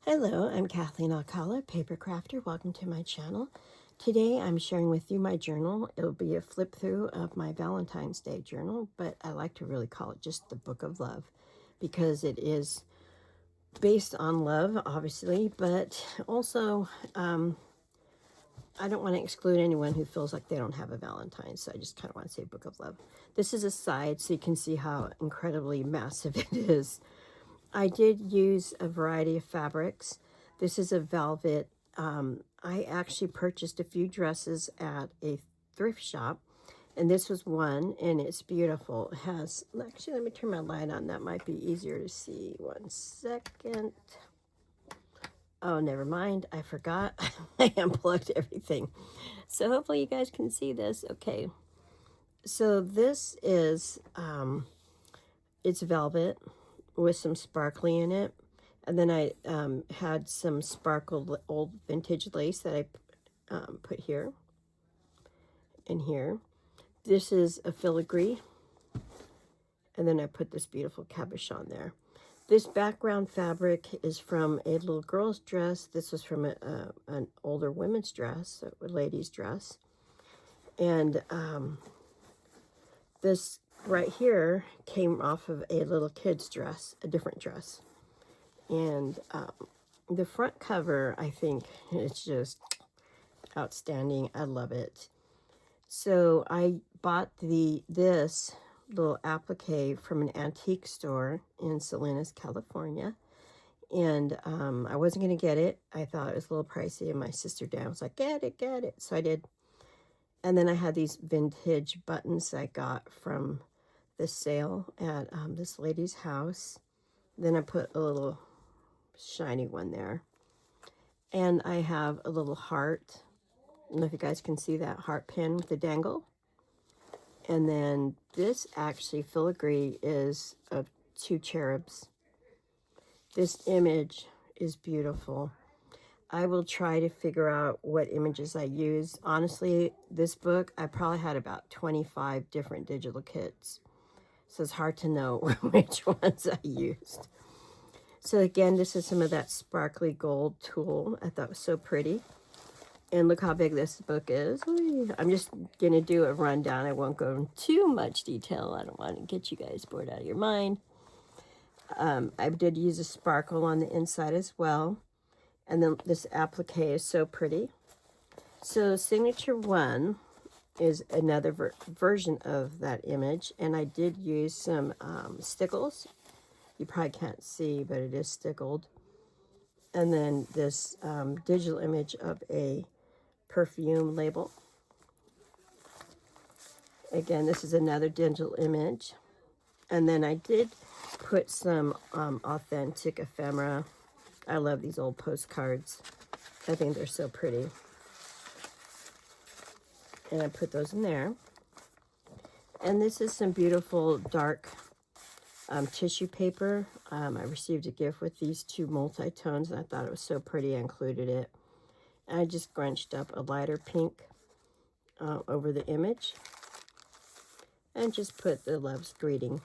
Hello, I'm Kathleen Alcala, paper crafter. Welcome to my channel. Today I'm sharing with you my journal. It'll be a flip through of my Valentine's Day journal, but I like to really call it just the Book of Love because it is based on love, obviously, but also I don't want to exclude anyone who feels like they don't have a Valentine, so I just kind of want to say Book of Love. This is a side so you can see how incredibly massive it is. I did use a variety of fabrics. This is a velvet. I actually purchased a few dresses at a thrift shop, and this was one, and it's beautiful. It has, actually, let me turn my light on. That might be easier to see. 1 second. Oh, never mind. I forgot. I unplugged everything. So hopefully you guys can see this. Okay. So this is, it's velvet with some sparkly in it. And then I had some sparkled old vintage lace that I put here and here. This is a filigree. And then I put this beautiful cabochon there. This background fabric is from a little girl's dress. This was from an older women's dress, a lady's dress. And this right here came off of a little kid's dress, a different dress. And the front cover, I think, is just outstanding. I love it. So I bought this little applique from an antique store in Salinas, California. And I wasn't going to get it. I thought it was a little pricey. And my sister Dan was like, get it, get it. So I did. And then I had these vintage buttons I got from the sale at this lady's house. Then I put a little shiny one there. And I have a little heart. I don't know if you guys can see that heart pin with the dangle. And then this actually filigree is of 2 cherubs. This image is beautiful. I will try to figure out what images I use. Honestly, this book, I probably had about 25 different digital kits. So it's hard to know which ones I used. So again, this is some of that sparkly gold tulle. I thought was so pretty. And look how big this book is. I'm just going to do a rundown. I won't go into too much detail. I don't want to get you guys bored out of your mind. I did use a sparkle on the inside as well. And then this applique is so pretty. So signature 1 is another version of that image. And I did use some stickles. You probably can't see, but it is stickled. And then this digital image of a perfume label. Again, this is another digital image. And then I did put some authentic ephemera. I love these old postcards. I think they're so pretty. And I put those in there. And this is some beautiful dark tissue paper. I received a gift with these 2 multi-tones, and I thought it was so pretty. I included it. And I just scrunched up a lighter pink over the image. And just put the love's greeting.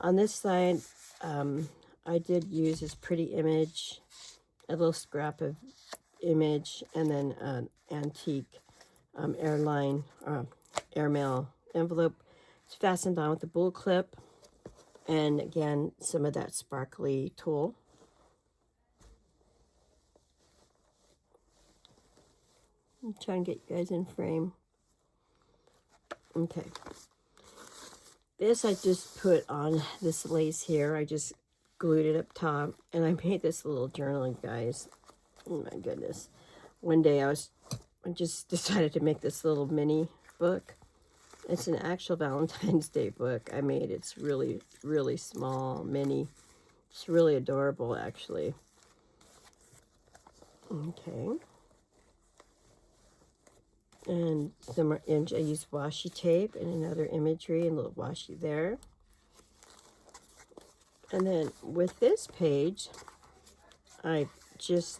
On this side, I did use this pretty image, a little scrap of image, and then an antique airmail envelope. It's fastened on with a bull clip. And again, some of that sparkly tulle. I'm trying to get you guys in frame. Okay. This I just put on this lace here. I just glued it up top. And I made this little journal, you guys. Oh my goodness. One day I just decided to make this little mini book. It's an actual Valentine's Day book I made. It's really, really small, mini. It's really adorable, actually. Okay. And some more image. I used washi tape and another imagery and a little washi there. And then with this page, I just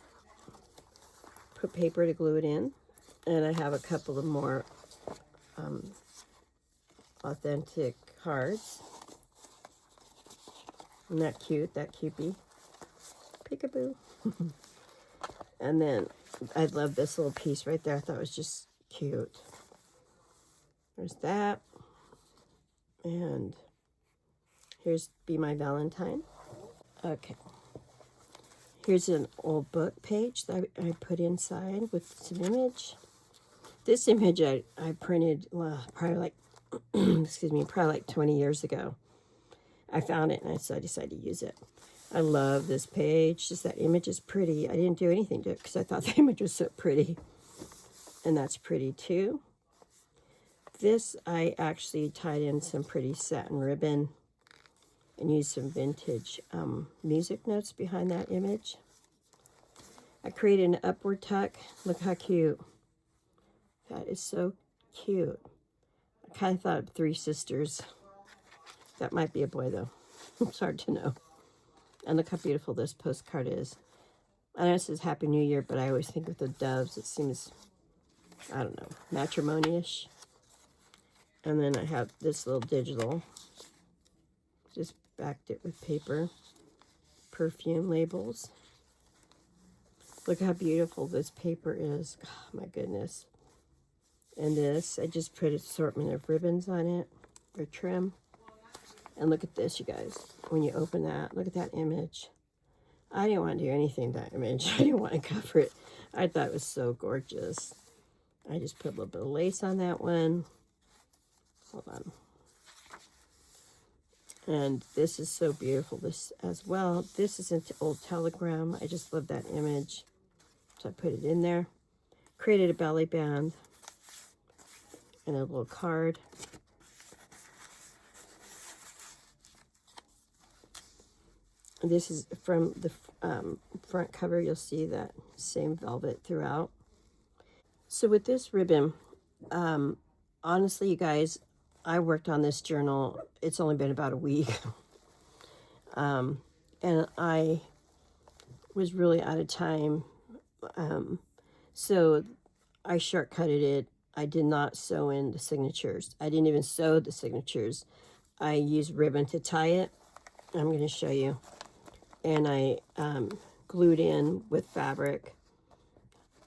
put paper to glue it in. And I have a couple of more authentic cards. Isn't that cute? That cupie. Peekaboo. And then I love this little piece right there. I thought it was just cute. There's that. And here's Be My Valentine. Okay. Here's an old book page that I put inside with some image. This image I printed probably like, excuse me, probably like 20 years ago. I found it and so I decided to use it. I love this page. Just that image is pretty. I didn't do anything to it because I thought the image was so pretty. And that's pretty too. This, I actually tied in some pretty satin ribbon and used some vintage music notes behind that image. I created an upward tuck. Look how cute. That is so cute. I kind of thought of Three Sisters. That might be a boy though. It's hard to know. And look how beautiful this postcard is. I know it says Happy New Year, but I always think with the doves, it seems, I don't know, matrimony-ish. And then I have this little digital. Just backed it with paper. Perfume labels. Look how beautiful this paper is. Oh, my goodness. And this, I just put an assortment of ribbons on it for trim. And look at this, you guys. When you open that, look at that image. I didn't want to do anything to that image. I didn't want to cover it. I thought it was so gorgeous. I just put a little bit of lace on that one. Hold on. And this is so beautiful, this as well. This is an old telegram. I just love that image. So I put it in there. Created a belly band and a little card. This is from the front cover. You'll see that same velvet throughout. So with this ribbon, honestly, you guys, I worked on this journal. It's only been about a week. And I was really out of time. So I shortcutted it. I did not sew in the signatures. I didn't even sew the signatures. I used ribbon to tie it. I'm going to show you. And I glued in with fabric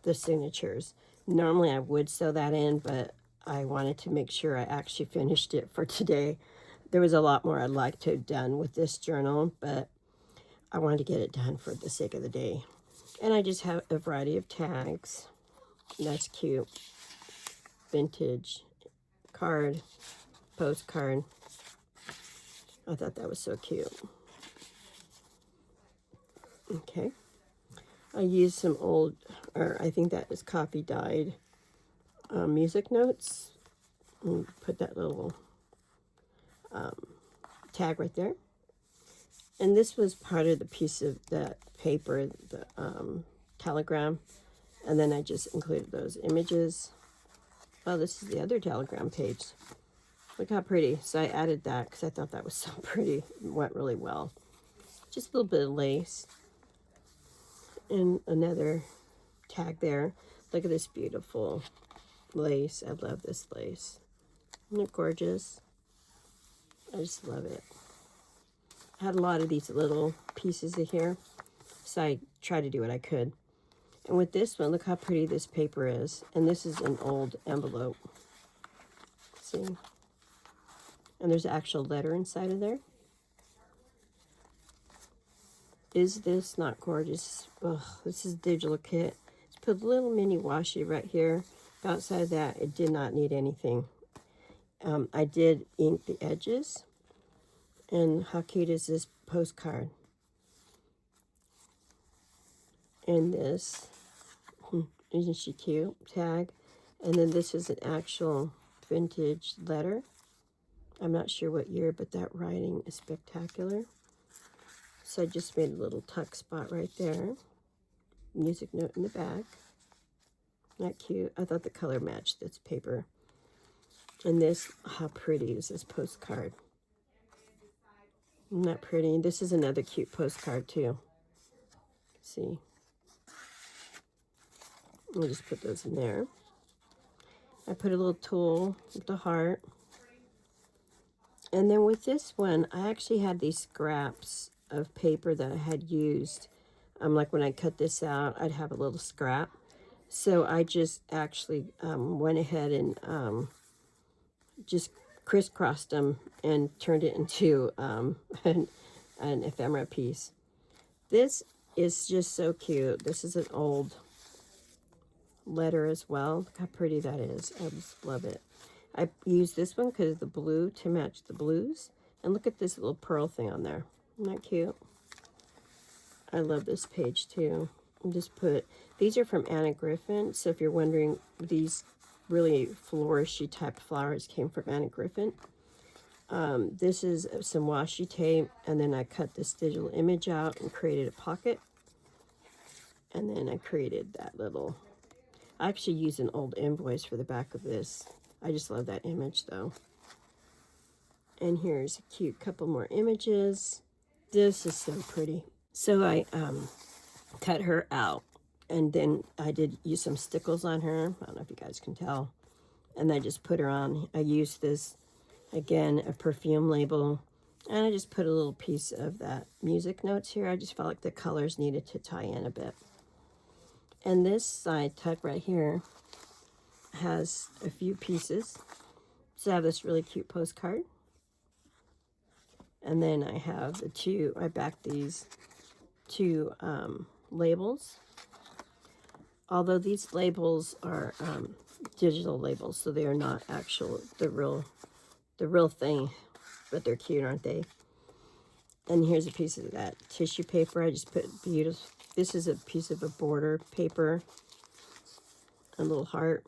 the signatures. Normally I would sew that in, but I wanted to make sure I actually finished it for today. There was a lot more I'd like to have done with this journal, but I wanted to get it done for the sake of the day. And I just have a variety of tags. That's cute. Vintage card, postcard. I thought that was so cute. Okay. I used some old, or I think that was coffee dyed music notes. And put that little tag right there. And this was part of the piece of that paper, the telegram. And then I just included those images. Oh, this is the other telegram page. Look how pretty. So I added that because I thought that was so pretty. It went really well. Just a little bit of lace. And another tag there. Look at this beautiful lace. I love this lace. Isn't it gorgeous? I just love it. I had a lot of these little pieces of here, so I tried to do what I could. And with this one, look how pretty this paper is. And this is an old envelope. See? And there's an actual letter inside of there. Is this not gorgeous? Oh, this is a digital kit. Just put a little mini washi right here. Outside of that, it did not need anything. I did ink the edges. And how cute is this postcard? And this, isn't she cute? Tag. And then this is an actual vintage letter. I'm not sure what year, but that writing is spectacular. So I just made a little tuck spot right there. Music note in the back. Not cute. I thought the color matched this paper. And this, how pretty is this postcard? Isn't that pretty? This is another cute postcard too. See? I'll just put those in there. I put a little tool with the heart. And then with this one, I actually had these scraps of paper that I had used Like when I cut this out, I'd have a little scrap. So I just actually went ahead and just crisscrossed them and turned it into an ephemera piece. This is just so cute. This is an old letter as well. Look how pretty that is. I just love it. I used this one because of the blue to match the blues. And look at this little pearl thing on there. Isn't that cute? I love this page too. And just put, these are from Anna Griffin. So if you're wondering, these really flourishy type flowers came from Anna Griffin. This is some washi tape, and then I cut this digital image out and created a pocket. And then I created that little, I actually used an old invoice for the back of this. I just love that image though. And here's a cute couple more images. This is so pretty. So I cut her out, and then I did use some stickles on her. I don't know if you guys can tell. And I just put her on. I used this, again, a perfume label, and I just put a little piece of that music notes here. I just felt like the colors needed to tie in a bit. And this side tuck right here has a few pieces. So I have this really cute postcard. And then I have the two, I backed these two labels. Although these labels are digital labels, so they are not actual, the real thing, but they're cute, aren't they? And here's a piece of that tissue paper. I just put beautiful, this is a piece of a border paper, a little heart.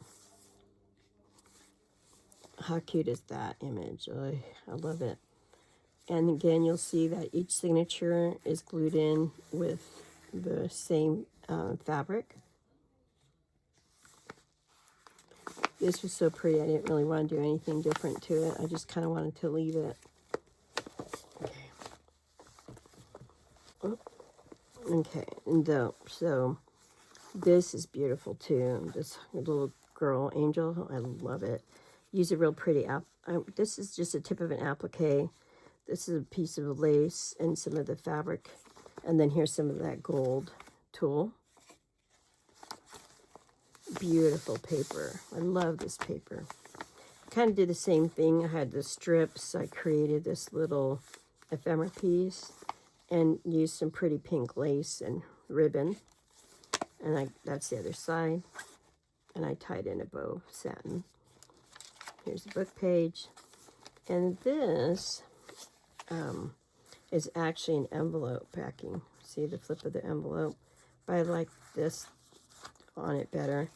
How cute is that image? Oh, I love it. And again, you'll see that each signature is glued in with the same fabric. This was so pretty. I didn't really want to do anything different to it. I just kind of wanted to leave it. Okay. Okay, and so this is beautiful too. This little girl angel, I love it. Use a real pretty app. This is just a tip of an applique. This is a piece of lace and some of the fabric, and then here's some of that gold tulle. Beautiful paper. I love this paper. Kind of did the same thing. I had the strips. I created this little ephemera piece and used some pretty pink lace and ribbon. And that's the other side. And I tied in a bow of satin. Here's the book page. And this is actually an envelope backing. See the flip of the envelope? But I like this on it better.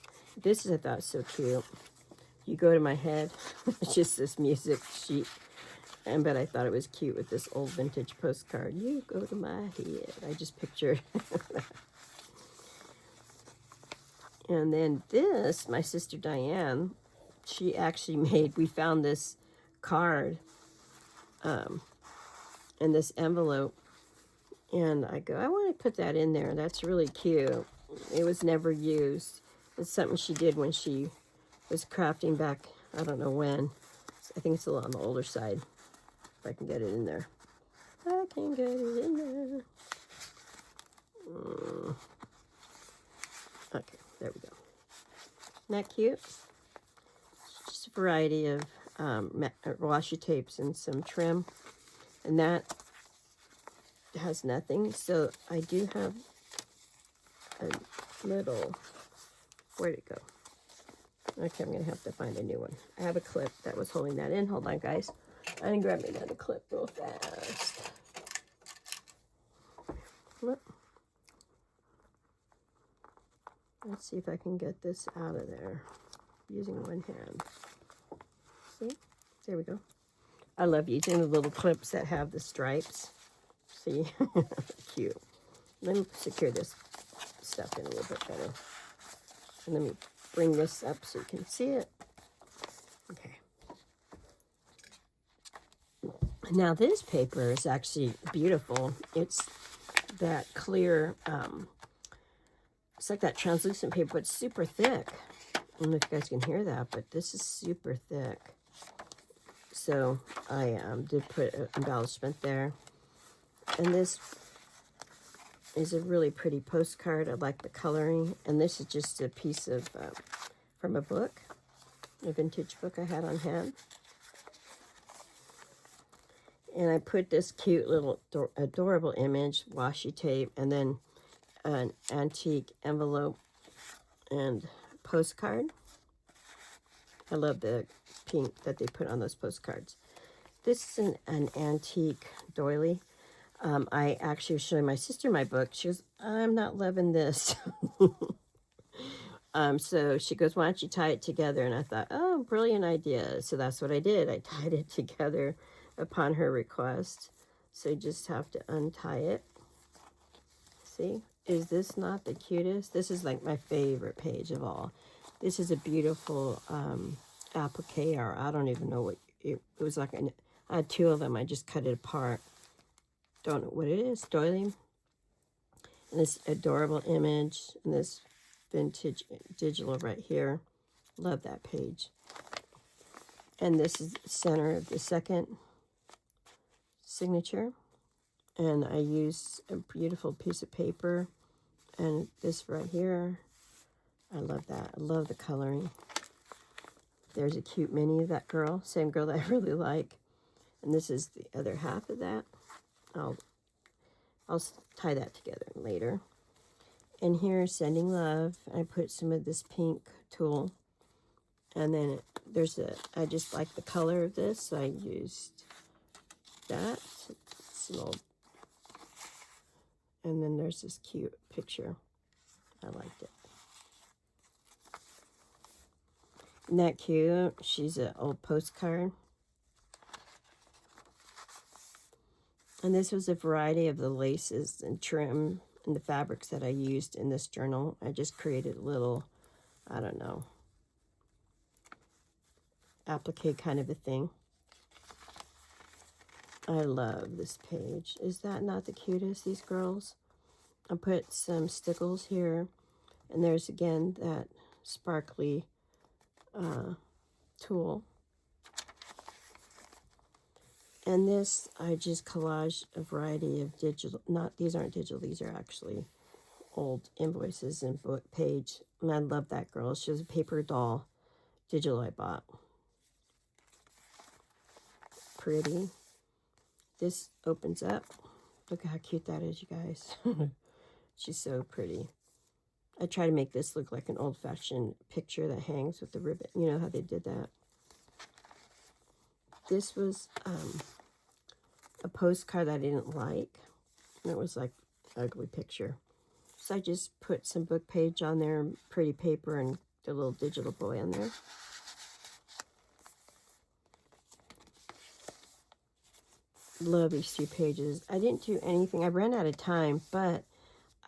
This is, I thought, so cute. You go to my head. It's just this music sheet. But I thought it was cute with this old vintage postcard. You go to my head. I just pictured. And then this, my sister Diane, she actually made, we found this card in this envelope. And I go, I want to put that in there. That's really cute. It was never used. It's something she did when she was crafting back, I don't know when. I think it's a little on the older side. If I can get it in there. I can get it in there. Okay, there we go. Isn't that cute? Just a variety of washi tapes and some trim. And that has nothing. So I do have a little, where'd it go? Okay, I'm gonna have to find a new one. I have a clip that was holding that in. Hold on, guys. I can grab another clip real fast. Let's see if I can get this out of there using one hand. See? There we go. I love using the little clips that have the stripes. See? Cute. Let me secure this stuff in a little bit better. And let me bring this up so you can see it. Okay. Now this paper is actually beautiful. It's that clear, it's like that translucent paper, but it's super thick. I don't know if you guys can hear that, but this is super thick. So I did put an embellishment there. And this is a really pretty postcard. I like the coloring. And this is just a piece of, from a book, a vintage book I had on hand. And I put this cute little adorable image, washi tape, and then an antique envelope and postcard. I love the pink that they put on those postcards. This is an antique doily. I actually was showing my sister my book. She goes, I'm not loving this. So she goes, why don't you tie it together? And I thought, oh, brilliant idea. So that's what I did. I tied it together upon her request. So you just have to untie it. See, is this not the cutest? This is like my favorite page of all. This is a beautiful applique, or I don't even know what it was like. I had two of them. I just cut it apart. Don't know what it is. Doily. And this adorable image and this vintage digital right here. Love that page. And this is the center of the second signature. And I used a beautiful piece of paper. And this right here. I love that. I love the coloring. There's a cute mini of that girl. Same girl that I really like. And this is the other half of that. I'll tie that together later. And here, sending love. I put some of this pink tulle. And then I just like the color of this. So I used that. And then there's this cute picture. I liked it. Isn't that cute? She's an old postcard. And this was a variety of the laces and trim and the fabrics that I used in this journal. I just created a little, I don't know, applique kind of a thing. I love this page. Is that not the cutest, these girls? I put some stickles here. And there's, again, that sparkly tulle. And this, I just collaged a variety of digital, these aren't digital, these are actually old invoices and book page. And I love that girl. She was a paper doll digital I bought. Pretty. This opens up. Look at how cute that is, you guys. She's so pretty. I try to make this look like an old-fashioned picture that hangs with the ribbon. You know how they did that. This was a postcard that I didn't like. And it was like an ugly picture. So I just put some book page on there, pretty paper, and the little digital boy on there. Love these two pages. I didn't do anything. I ran out of time, but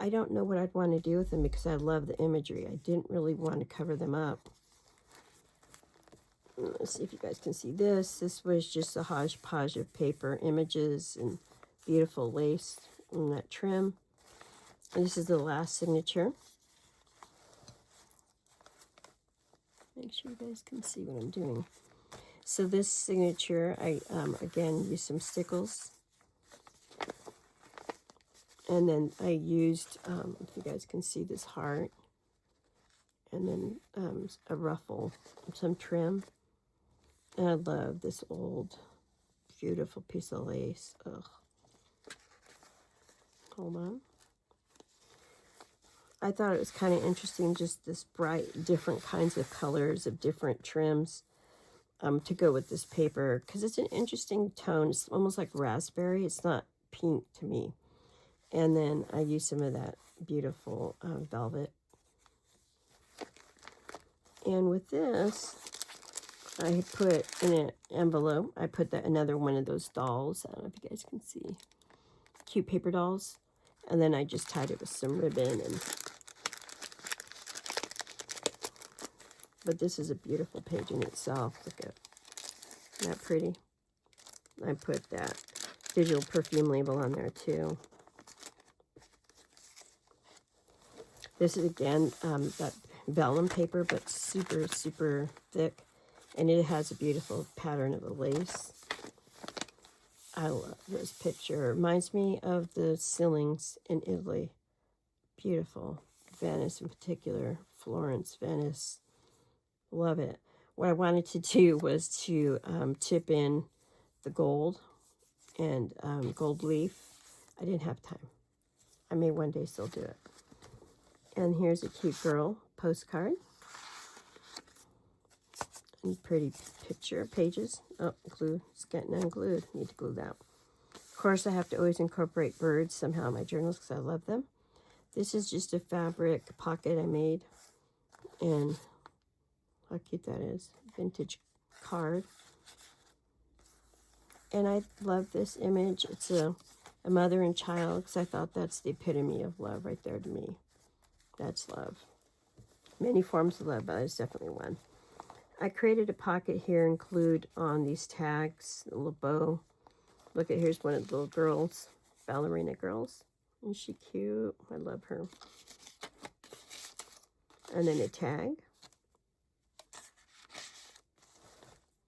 I don't know what I'd want to do with them because I love the imagery. I didn't really want to cover them up. Let's see if you guys can see this. This was just a hodgepodge of paper, images, and beautiful lace in that trim. And this is the last signature. Make sure you guys can see what I'm doing. So this signature, I again used some stickles. And then I used, if you guys can see this heart. And then a ruffle, some trim. And I love this old, beautiful piece of lace. Ugh. Hold on. I thought it was kind of interesting, just this bright, different kinds of colors of different trims to go with this paper. Because it's an interesting tone. It's almost like raspberry. It's not pink to me. And then I used some of that beautiful velvet. And with this, I put in an envelope, I put another one of those dolls. I don't know if you guys can see. Cute paper dolls. And then I just tied it with some ribbon. But this is a beautiful page in itself. Look at that pretty. I put that digital perfume label on there too. This is, again, that vellum paper, but super, super thick. And it has a beautiful pattern of a lace. I love this picture. It reminds me of the ceilings in Italy. Beautiful. Venice in particular. Florence, Venice. Love it. What I wanted to do was to tip in the gold and gold leaf. I didn't have time. I may one day still do it. And here's a cute girl postcard. And pretty picture pages. Oh, glue. It's getting unglued. Need to glue that. Of course, I have to always incorporate birds somehow in my journals because I love them. This is just a fabric pocket I made. And how cute that is. Vintage card. And I love this image. It's a mother and child because I thought that's the epitome of love right there to me. That's love. Many forms of love, but it's definitely one. I created a pocket here, include on these tags, a little bow. Look at, here's one of the little girls, ballerina girls. Isn't she cute? I love her. And then a tag.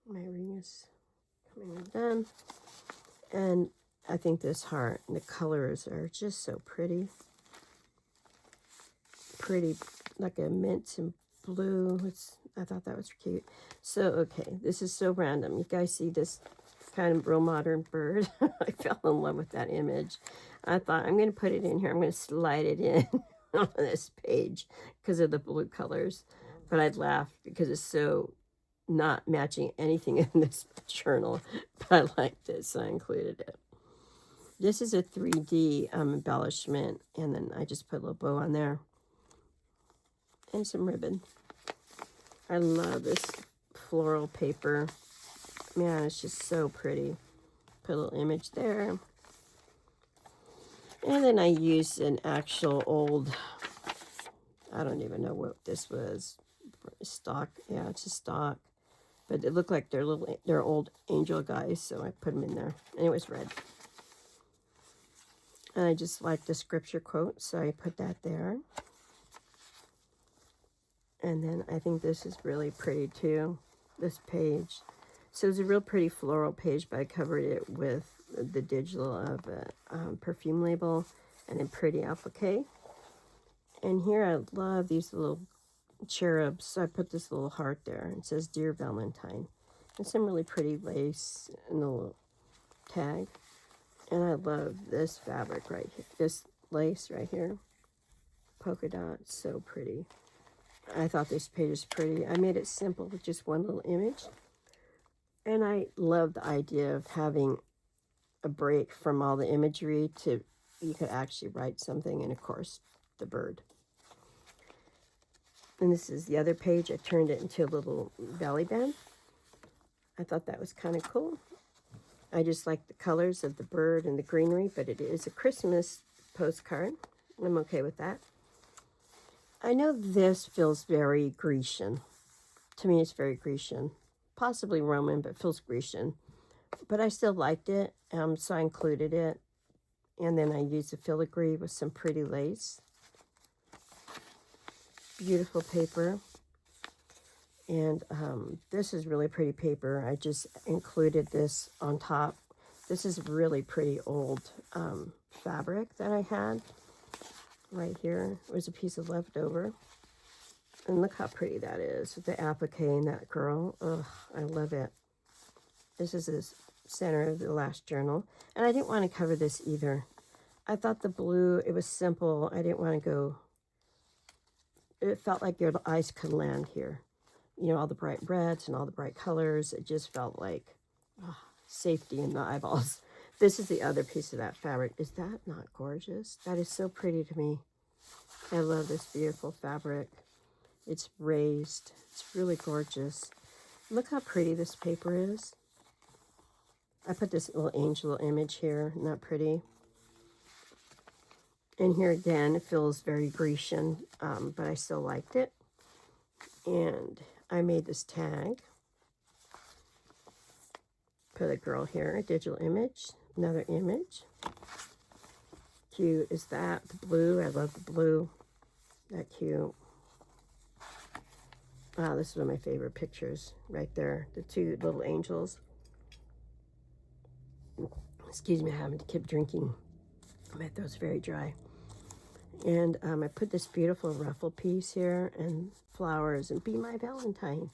My ring is coming done. And I think this heart and the colors are just so pretty. Pretty, like a mint and blue. I thought that was cute. So, okay, this is so random. You guys see this kind of real modern bird? I fell in love with that image. I thought, I'm going to put it in here. I'm going to slide it in on this page because of the blue colors. But I'd laugh because it's so not matching anything in this journal. But I liked it, so I included it. This is a 3D embellishment, and then I just put a little bow on there. And some ribbon. I love this floral paper. Man, it's just so pretty. Put a little image there. And then I used an actual old, I don't even know what this was. Stock. Yeah, it's a stock. But it looked like they're old angel guys, so I put them in there. And it was red. And I just like the scripture quote, so I put that there. And then I think this is really pretty too, this page. So it's a real pretty floral page, but I covered it with the digital of a perfume label and a pretty applique. And here I love these little cherubs. So I put this little heart there. It says, Dear Valentine. And some really pretty lace and a little tag. And I love this fabric right here. This lace right here. Polka dot. So pretty. I thought this page was pretty. I made it simple with just one little image. And I love the idea of having a break from all the imagery to, you could actually write something, and of course, the bird. And this is the other page. I turned it into a little belly band. I thought that was kind of cool. I just like the colors of the bird and the greenery, but it is a Christmas postcard. I'm okay with that. I know this feels very Grecian. To me, it's very Grecian. Possibly Roman, but feels Grecian. But I still liked it, so I included it. And then I used a filigree with some pretty lace. Beautiful paper. And this is really pretty paper. I just included this on top. This is really pretty old fabric that I had. Right here was a piece of leftover. And look how pretty that is with the applique and that girl. Oh, I love it. This is the center of the last journal. And I didn't want to cover this either. I thought the blue, it was simple. I didn't want to go, it felt like your eyes could land here. You know, all the bright reds and all the bright colors. It just felt like safety in the eyeballs. This is the other piece of that fabric. Is that not gorgeous? That is so pretty to me. I love this beautiful fabric. It's raised. It's really gorgeous. Look how pretty this paper is. I put this little angel image here. Isn't that pretty? And here again, it feels very Grecian, but I still liked it. And I made this tag. Put a girl here, a digital image, another image. Cute is that, the blue, I love the blue. That cute. Wow, this is one of my favorite pictures right there. The two little angels. Excuse me, I haven't kept drinking. My throat's very dry. And I put this beautiful ruffle piece here and flowers and Be My Valentine.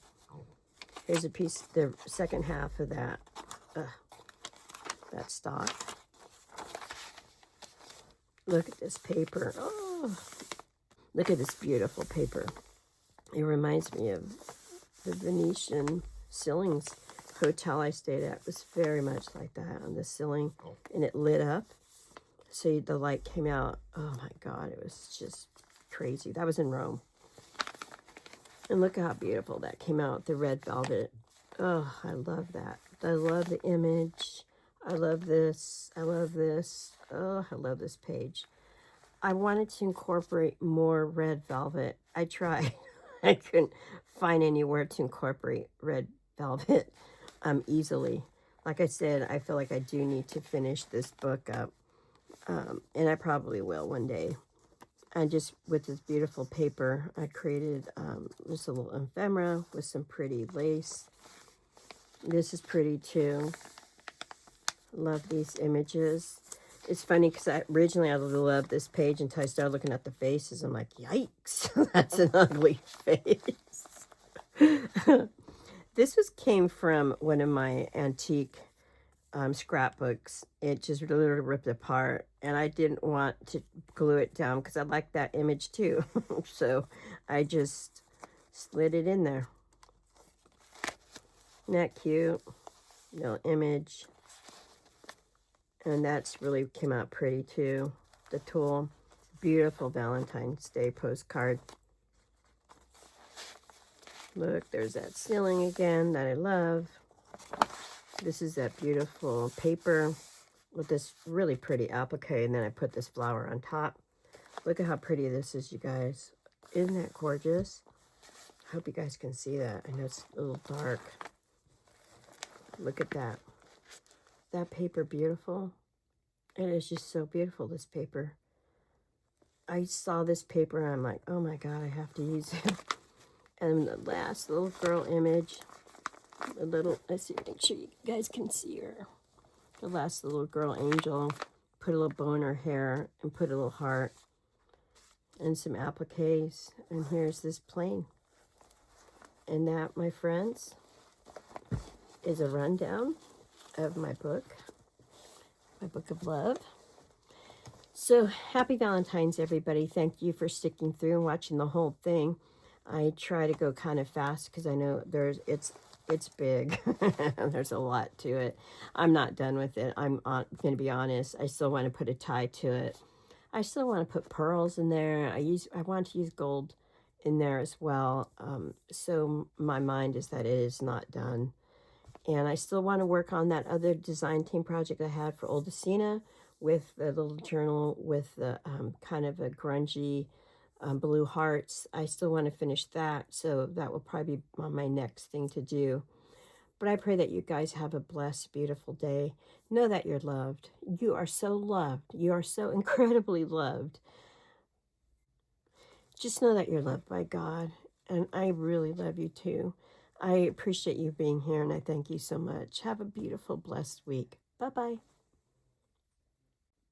Here's a piece, the second half of that stock. Look at this paper. Oh, look at this beautiful paper. It reminds me of the Venetian ceilings hotel I stayed at. It was very much like that on the ceiling, and it lit up. So the light came out. Oh my God, it was just crazy. That was in Rome. And look how beautiful that came out, the red velvet. Oh, I love that. I love the image. I love this. I love this. Oh, I love this page. I wanted to incorporate more red velvet. I tried. I couldn't find anywhere to incorporate red velvet easily. Like I said, I feel like I do need to finish this book up. And I probably will one day. And just with this beautiful paper, I created just a little ephemera with some pretty lace. This is pretty too. Love these images. It's funny because originally I loved this page until I started looking at the faces. I'm like, yikes, that's an ugly face. This came from one of my antique scrapbooks. It just really ripped apart, and I didn't want to glue it down because I like that image too. So I just slid it in there. Isn't that cute? Little image. And that's really came out pretty too. The tool. Beautiful Valentine's Day postcard. Look, there's that ceiling again that I love. This is that beautiful paper with this really pretty applique, and then I put this flower on top. Look at how pretty this is, you guys. Isn't that gorgeous? I hope you guys can see that. I know it's a little dark. Look at that. That paper beautiful? It is just so beautiful, this paper. I saw this paper and I'm like, oh my God, I have to use it. And the last little girl image, the little, let's see, make sure you guys can see her. The last little girl angel, put a little bow in her hair and put a little heart and some appliques. And here's this plane. And that, my friends, is a rundown of my book of love. So happy Valentine's, everybody. Thank you for sticking through and watching the whole thing. I try to go kind of fast because I know it's big. There's a lot to it. I'm not done with it. I'm going to be honest. I still want to put a tie to it. I still want to put pearls in there. I want to use gold in there as well. So my mind is that it is not done. And I still want to work on that other design team project I had for Old Acina with the little journal with the kind of a grungy blue hearts. I still want to finish that. So that will probably be my next thing to do. But I pray that you guys have a blessed, beautiful day. Know that you're loved. You are so loved. You are so incredibly loved. Just know that you're loved by God. And I really love you too. I appreciate you being here, and I thank you so much. Have a beautiful, blessed week. Bye-bye.